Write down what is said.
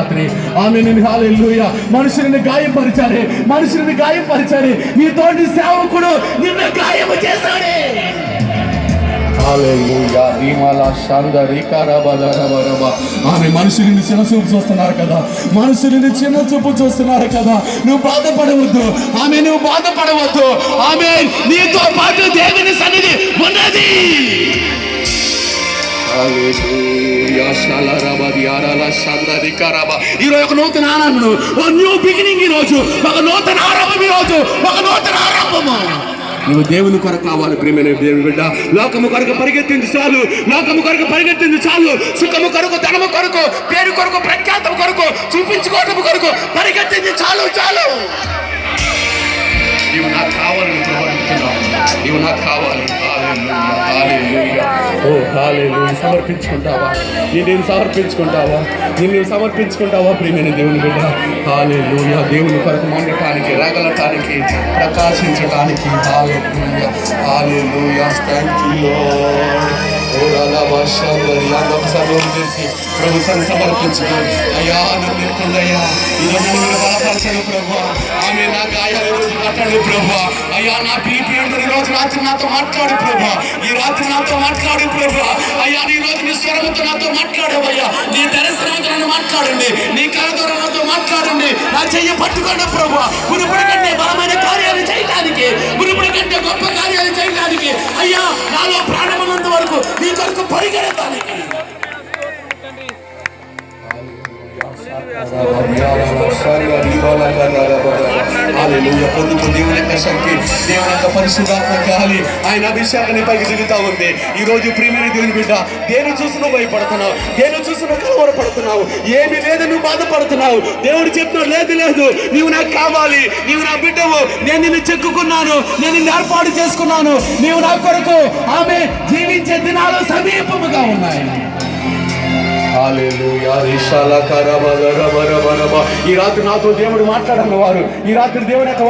రాత్రి. ఆమేన్. హల్లెలూయా. మనుషుల్ని గాయపరిచారే, నీ తోటి సేవకుడు నిన్ను గాయము చేశాడే. హల్లెలూయా. ఈమాల శాందరి కరబదరబరబ. ఆమె మనుషుల్ని చిన్న చూపు చూస్తున్నారు కదా, నువ్వు బాధపడవద్దు. నువ్వు బాధపడవద్దు. ఆమె నీతో పాటు దేవుని సన్నిధి ఉన్నది. ఈరోజు ఒక నూతన ఆనందం, న్యూ బిగినింగ్, ఈరోజు ఒక నూతన ఆరంభము. నువ్వు దేవుని కొరకు కావాలి ప్రియమైన దేవుని బిడ్డ. లోకము కొరకు పరిగెత్తింది చాలు. సుఖము కొరకు, ధనము కొరకు, పేరు కొరకు, ప్రఖ్యాతం కొరకు, చూపించుకోవటం కొరకు పరిగెత్తింది చాలు. నీవు నాకు కావాలని నీవు నాకు కావాలి. ఓ హల్లెలూయా. సమర్పించుకుంటావా? నేను సమర్పించుకుంటావా ప్రియమైన దేవుని బిడ్డ? హల్లెలూయా. దేవుని కొరకు మండటానికి, రగలటానికి, ప్రకాశించడానికి. హల్లెలూయా. Thank you Lord. ప్రభు సమర్పించుకోండి. అయ్యా నన్ను ఎత్తండయ్యా, ఈరోజు నన్ను బలపరచను ప్రభు. ఆమె నా గాయాలు రోజు కట్టండి ప్రభు. అయ్యా నా బీపీ ఈ రోజు రాత్రి నాతో మాట్లాడు ప్రభు. ఈ రాత్రి నాతో మాట్లాడు ప్రభు. అయ్యా నీ రోజు నీ స్వరముతో నాతో మాట్లాడవయ్యా. నీ దర్శనంతో నన్ను మాట్లాడండి, నీ కళ ద్వారా నాతో మాట్లాడండి. నా చెయ్యి పట్టుకోండి ప్రభు. గురుపుడి కంటే బలమైన కార్యాలు చేయడానికి, గురుపుడి కంటే గొప్ప కార్యాలు చేయడానికి, అయ్యా నాలో ప్రాణమున్నంత వరకు నీ కొరకు పరిగెడతానికి. పొందుకు దేవుని యొక్క శక్తి, దేవుని యొక్క పరిశుద్ధాత్మ గాలి, ఆయన అభిషేకాన్ని పైకి దిగుతా ఉంది. ఈ రోజు ప్రియమైన దేవుని బిడ్డ, దేని చూసి నువ్వు భయపడుతున్నావు, దేని చూసి నువ్వు కలవరపడుతున్నావు, ఏమి లేదు నువ్వు బాధపడుతున్నావు. దేవుడు చెప్తున్నాడు, లేదు నీవు నాకు కావాలి, నీవు నా బిడ్డవు, నేను నిన్ను చెక్కుకున్నాను, నేను నిన్ను ఏర్పాటు చేసుకున్నాను, నీవు నా కొరకు ఆమె జీవించే దినాలు సమీపముగా ఉన్నాయి. హల్లెలూయా. ఈ రాత్రి నాతో దేవుడు మాట్లాడన్న వారు, ఈ రాత్రి దేవుని యొక్క